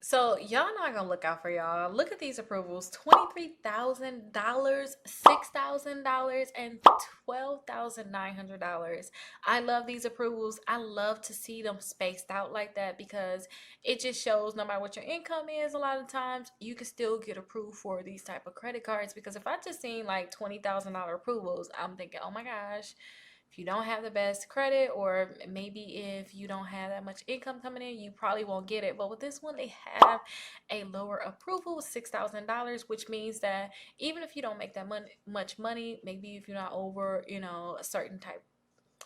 So y'all not gonna look out for y'all. Look at these approvals: $23,000, $6,000, and $12,900. I love these approvals. I love to see them spaced out like that because it just shows no matter what your income is, a lot of times you can still get approved for these type of credit cards. Because if I just seen like $20,000 approvals, I'm thinking, oh my gosh, if you don't have the best credit, or maybe if you don't have that much income coming in, you probably won't get it. But with this one, they have a lower approval, $6,000, which means that even if you don't make that much money, maybe if you're not over, a certain type,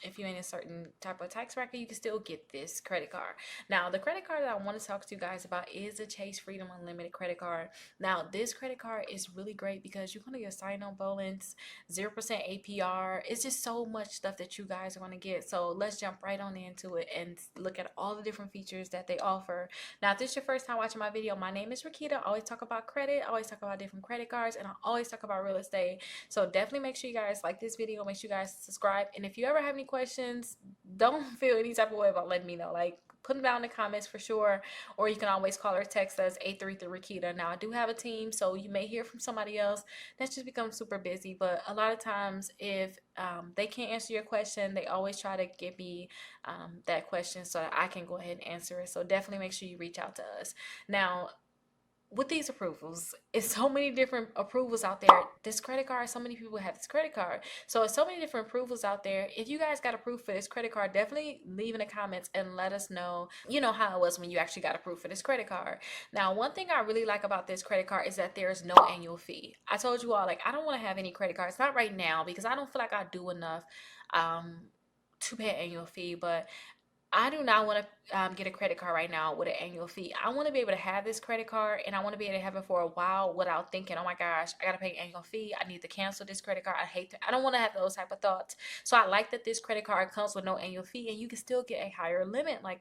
if you're in a certain type of tax bracket, you can still get this credit card. Now, the credit card that I want to talk to you guys about is the Chase Freedom Unlimited credit card. Now, this credit card is really great because you're going to get sign-on bonus, 0% APR. It's just so much stuff that you guys are going to get. So let's jump right on into it and look at all the different features that they offer. Now, if this is your first time watching my video, my name is Rakita. I always talk about credit. I always talk about different credit cards, and I always talk about real estate. So definitely make sure you guys like this video. Make sure you guys subscribe. And if you ever have any questions, don't feel any type of way about letting me know. Like, put them down in the comments for sure. Or you can always call or text us 833 Rakita. Now, I do have a team, so you may hear from somebody else that's just become super busy. But a lot of times, if they can't answer your question, they always try to give me that question so that I can go ahead and answer it. So definitely make sure you reach out to us. Now, with these approvals, it's so many different approvals out there. This credit card, so many people have this credit card. So it's so many different approvals out there. If you guys got approved for this credit card, definitely leave in the comments and let us know, how it was when you actually got approved for this credit card. Now, one thing I really like about this credit card is that there's no annual fee. I told you all, like, I don't want to have any credit cards, not right now, because I don't feel like I do enough um, to pay an annual fee, but I do not want to get a credit card right now with an annual fee. I want to be able to have this credit card, and I want to be able to have it for a while without thinking, oh my gosh, I got to pay an annual fee. I need to cancel this credit card. I don't want to have those type of thoughts. So I like that this credit card comes with no annual fee, and you can still get a higher limit. Like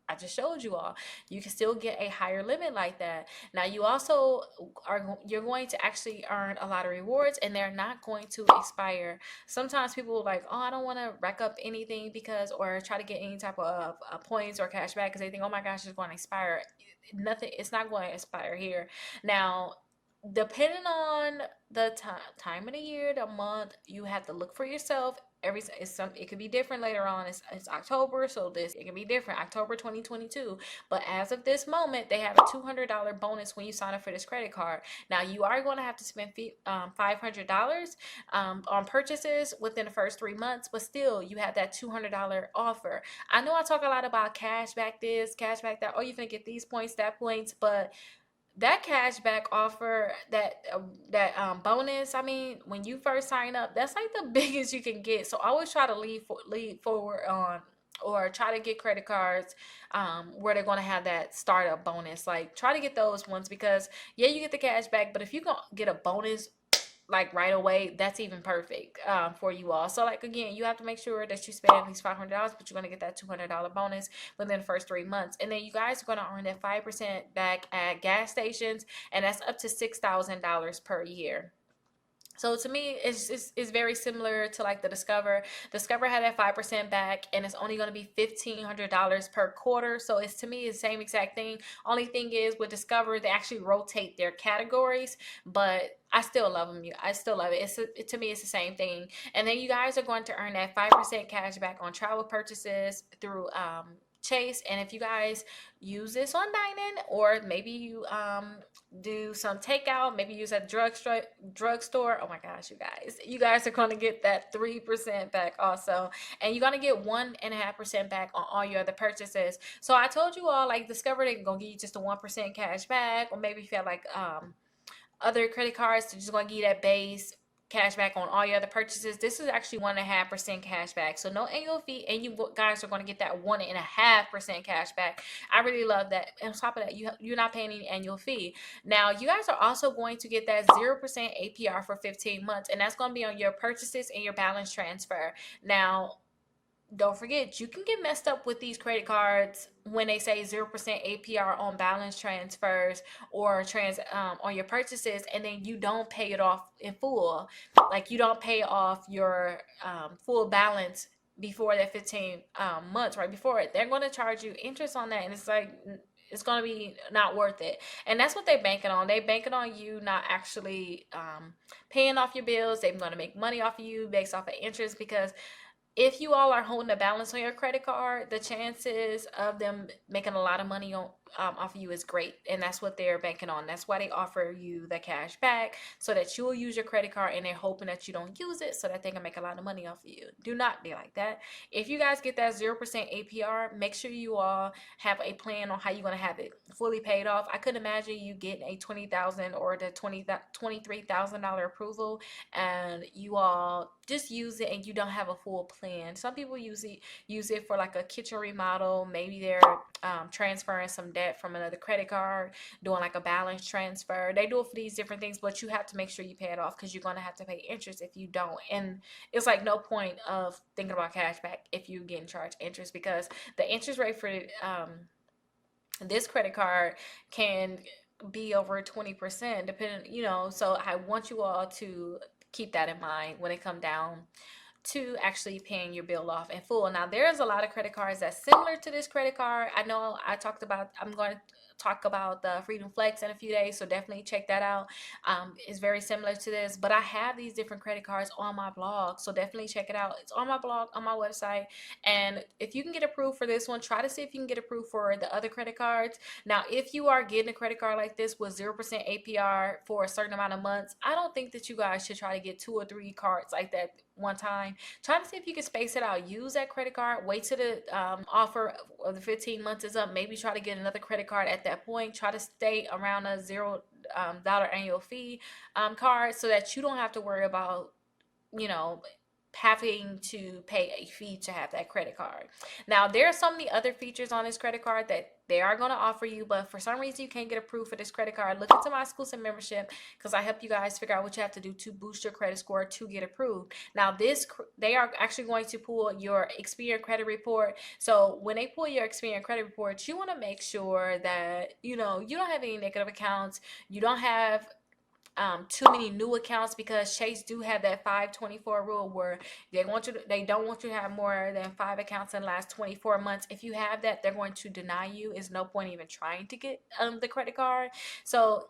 I just showed you all, you can still get a higher limit like that. Now you also you're going to actually earn a lot of rewards, and they're not going to expire. Sometimes people are like, oh, I don't want to rack up anything because, or try to get any type of points or cash back because they think, oh my gosh, it's going to expire. Nothing, it's not going to expire here. Now, depending on the time of the year, the month, you have to look for yourself. It could be different later on. It's October, so this it can be different. October 2022. But as of this moment, they have a $200 bonus when you sign up for this credit card. Now you are going to have to spend $500 on purchases within the first 3 months, but still you have that $200 offer. I know I talk a lot about cash back this, cash back that. Oh, you're gonna get these points, that points, but that cashback offer, that bonus, I mean, when you first sign up, that's like the biggest you can get. So I always try to lead forward on, or try to get credit cards where they're going to have that startup bonus. Like, try to get those ones because yeah, you get the cash back, but if you gonna get a bonus like right away, that's even perfect for you all. So like, again, you have to make sure that you spend at least $500, but you're going to get that $200 bonus within the first 3 months. And then you guys are going to earn that 5% back at gas stations, and that's up to $6,000 per year. So to me, it's very similar to like the Discover. Discover had that 5% back, and it's only going to be $1,500 per quarter. So it's, to me, it's the same exact thing. Only thing is with Discover, they actually rotate their categories, but I still love them. I still love it. To me, it's the same thing. And then you guys are going to earn that 5% cash back on travel purchases through Chase. And if you guys use this on dining, or maybe you do some takeout, maybe use a drugstore. Oh my gosh, you guys are going to get that 3% back also, and you're going to get 1.5% back on all your other purchases. So I told you all, like, Discover, they're going to give you just a 1% cash back, or maybe if you have like other credit cards, they're just going to give you that base cash back on all your other purchases. This is actually 1.5% cash back, so no annual fee, and you guys are going to get that 1.5% cash back. I really love that. And on top of that, you're not paying any annual fee. Now you guys are also going to get that 0% APR for 15 months, and that's going to be on your purchases and your balance transfer. Now, don't forget, you can get messed up with these credit cards when they say 0% APR on balance transfers, or on your purchases, and then you don't pay it off in full. Like, you don't pay off your full balance before that 15 months, right before it. They're going to charge you interest on that, and it's like, it's going to be not worth it. And that's what they're banking on. They banking on you not actually paying off your bills. They're going to make money off of you based off of interest, because if you all are holding a balance on your credit card, the chances of them making a lot of money on off of you is great, and that's what they're banking on. That's why they offer you the cash back, so that you will use your credit card, and they're hoping that you don't use it, so that they can make a lot of money off of you. Do not be like that. If you guys get that 0% APR, make sure you all have a plan on how you're gonna have it fully paid off. I couldn't imagine you getting a 20,000 or the $23,000 approval, and you all just use it and you don't have a full plan. Some people use it for like a kitchen remodel. Maybe they're transferring some debt from another credit card, doing like a balance transfer. They do it for these different things, but you have to make sure you pay it off, because you're going to have to pay interest if you don't. And it's like no point of thinking about cash back if you're getting charged interest, because the interest rate for this credit card can be over 20%, depending, so I want you all to keep that in mind when it come down to actually paying your bill off in full. Now, there's a lot of credit cards that's similar to this credit card. I know I'm going to talk about the Freedom Flex in a few days, so definitely check that out. It's very similar to this, but I have these different credit cards on my blog, so definitely check it out. It's on my blog, on my website, and if you can get approved for this one, try to see if you can get approved for the other credit cards. Now, if you are getting a credit card like this with 0% APR for a certain amount of months, I don't think that you guys should try to get 2 or 3 cards like that one time. Try to see if you can space it out. Use that credit card. Wait till the offer of the 15 months is up. Maybe try to get another credit card at that point. Try to stay around a $0 annual fee card, so that you don't have to worry about, you know, having to pay a fee to have that credit card. Now, there are so many other features on this credit card that they are going to offer you, but for some reason you can't get approved for this credit card. Look into my exclusive membership, because I help you guys figure out what you have to do to boost your credit score to get approved. Now, they are actually going to pull your Experian credit report. So when they pull your Experian credit report, you want to make sure that you don't have any negative accounts. You don't have too many new accounts, because Chase do have that 524 rule, where they don't want you to have more than 5 accounts in the last 24 months. If you have that, they're going to deny you. It's no point even trying to get the credit card. So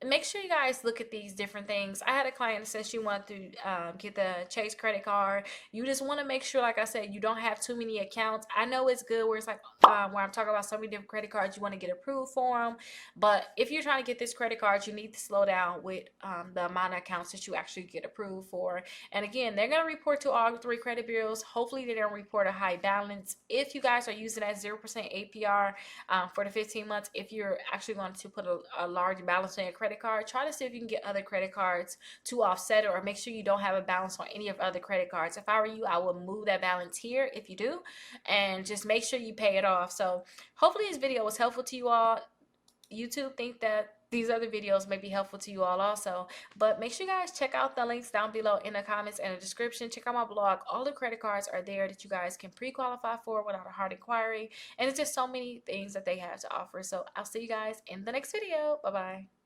make sure you guys look at these different things. I had a client that said she wanted to get the Chase credit card. You just want to make sure, like I said, you don't have too many accounts. I know it's good where it's like where I'm talking about so many different credit cards, you want to get approved for them. But if you're trying to get this credit card, you need to slow down with the amount of accounts that you actually get approved for. And again, they're going to report to all 3 credit bureaus. Hopefully they don't report a high balance. If you guys are using that 0% APR for the 15 months, if you're actually going to put a large balance on your credit card, try to see if you can get other credit cards to offset it, or make sure you don't have a balance on any of other credit cards. If I were you, I would move that balance here if you do, and just make sure you pay it off. So hopefully this video was helpful to you all. YouTube think that these other videos may be helpful to you all also, but make sure you guys check out the links down below in the comments and the description. Check out my blog. All the credit cards are there that you guys can pre-qualify for without a hard inquiry, and it's just so many things that they have to offer. So I'll see you guys in the next video. Bye bye.